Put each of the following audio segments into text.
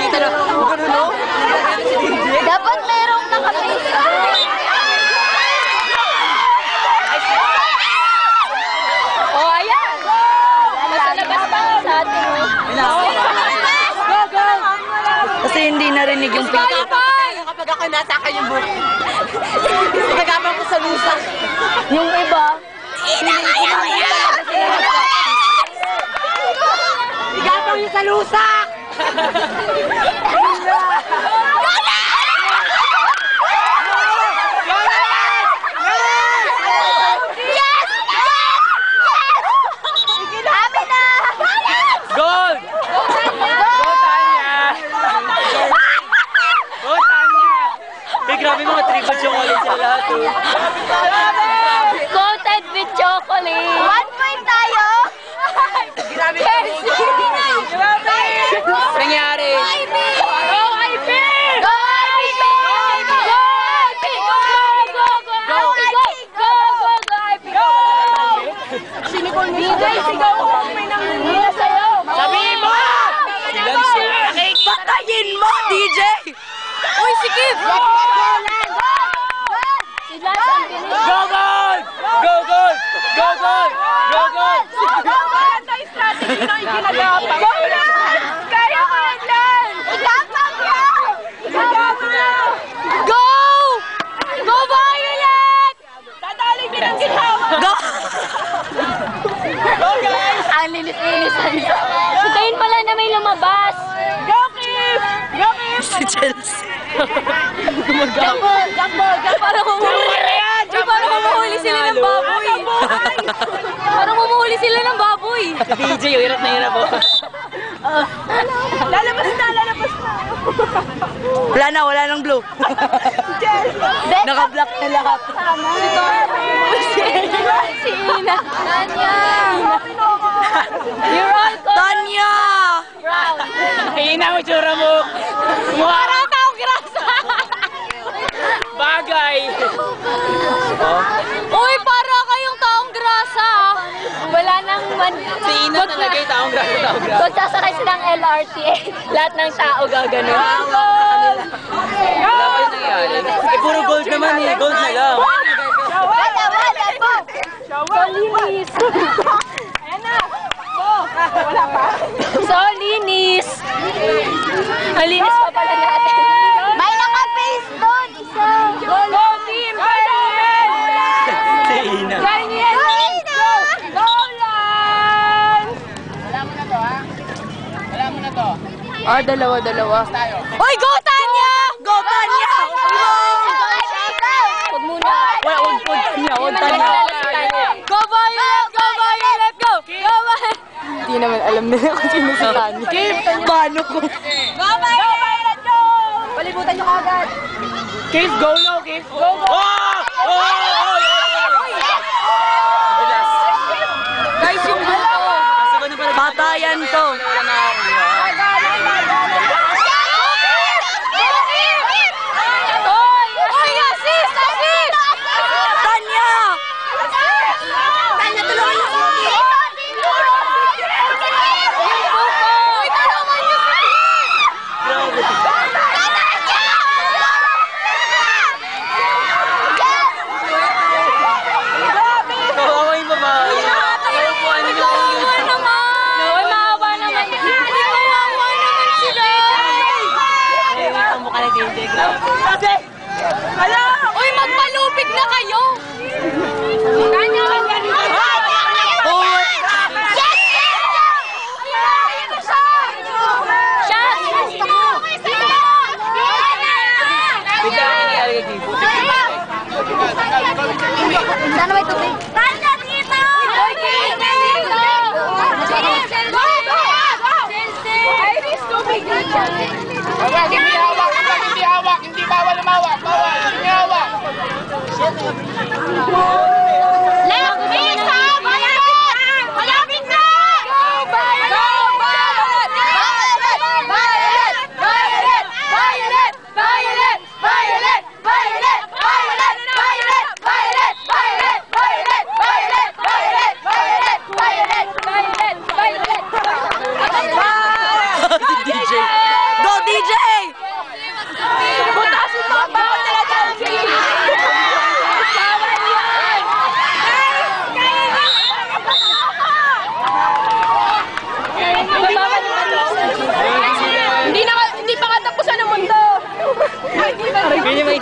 Kita na. Ganun, no? Dapat merong naka-face. Oh, ayan. Nasa labas pa sa atin, no? Go, go! Kasi hindi narinig yung pink. Kapag ako nasa akin yung book. Nagabang ko sa lusak. Yung iba, Igabang yung sa lusak! Gold! Go, Tanya! Go, Tanya! Eh, grabe mga triple chocolate sila lahat, oh. Coated with chocolate. 1 point tayo. Grabe ka Nangyari? Go, IB! Go, IB! Go, IB! Go, IB! Go! DJ, sigaw ko kung may nangyayari sa'yo. Sabihin mo! patayin mo, DJ! Uy, si Kip! Si Lance ang bilis. Go, gold! Go, gold! Go, gold! Go, gold! Anti-strategy na ikinagapang. Go, Lance! Kaya mo yan, Lance! Igapang yan! Igapang na! Go! Go, Violet! Dadaling din ang ginawa. Go! Go, guys! Ang linis-linisan niya. Hintayin pala na may lumabas. Go, Kip! Go, Kip! Si Chelsea. Jumble! Parang humuhuli. Parang humuhuli sila ng baboy. Parang humuhuli sila ng baboy. DJ, hirap na hirap, oh. Lalabas na! Wala nang blue. Naka-black na lahat. Si Ina. Tanya! You're all Tanya! brown. Hina mo, tsura mo. Parang taong grasa. Bagay. Uy, para kayong taong grasa. Wala nang Si Ina talaga yung taong grasa. Kung sasakay silang LRT, lahat ng tao gaganon. Wala pa yung nangyari. Eh, puro gold naman eh. Gold na lang. Wala, po! Solinis. Ayan na. Wala pa. Solinis. Malinis pa pala natin. May naka-face doon, isa. Go, team! Ganyan! Si Ina. Ganyan! Go, Lance! Ah, dalawa. Hoy, go, Tanya! Go, Tanya! Huwag muna. Huwag Tanya. Go, Violet! Go, Violet! Go! Go, Violet! Hindi naman alam nila kung sino si Tanya. Paano ko? Go, Violet! Go! Palibutan niyo kagad. Cave, go low, Cave. Go, go. Guys, yung buko. Patayan to. Oy, assist! Tanya! Tanya, tulungan niyo. Uy, tulungan niyo si Kawawa yung babae. Kawawa niyo. Uy, maawa naman. Kawawa naman sila. Ang mukha na DJ. Uy, magpalupig na kayo. Kanya. Sana may tubig. Tanya, dito! Iris, tubig dito. Hindi hawak. Hindi bawal lumawak. Bawal. Hindi hawak. Left, isa! Malapit na! Yan yung may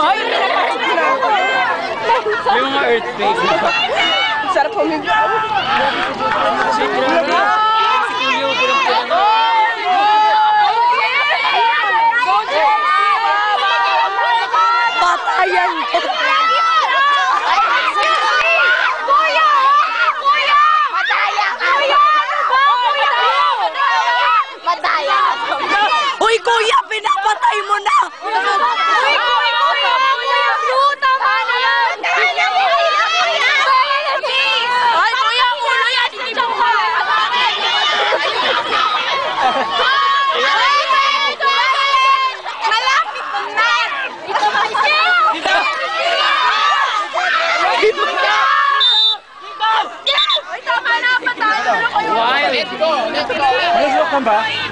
yung mga earthquake. Sarap humigaw. Si Julio, pulang-pulang. Patayan ko. Kuya! Kuya! Madaya ka! Madaya ka! Uy, kuya, pinapatay mo na. Uy, kuya! Shoot! Tama na yan! Ay, kuya, ulo yan. Hindi mo ka. Malapit na! Ito ba siya? Why? Let's go! Let's go! Let's go!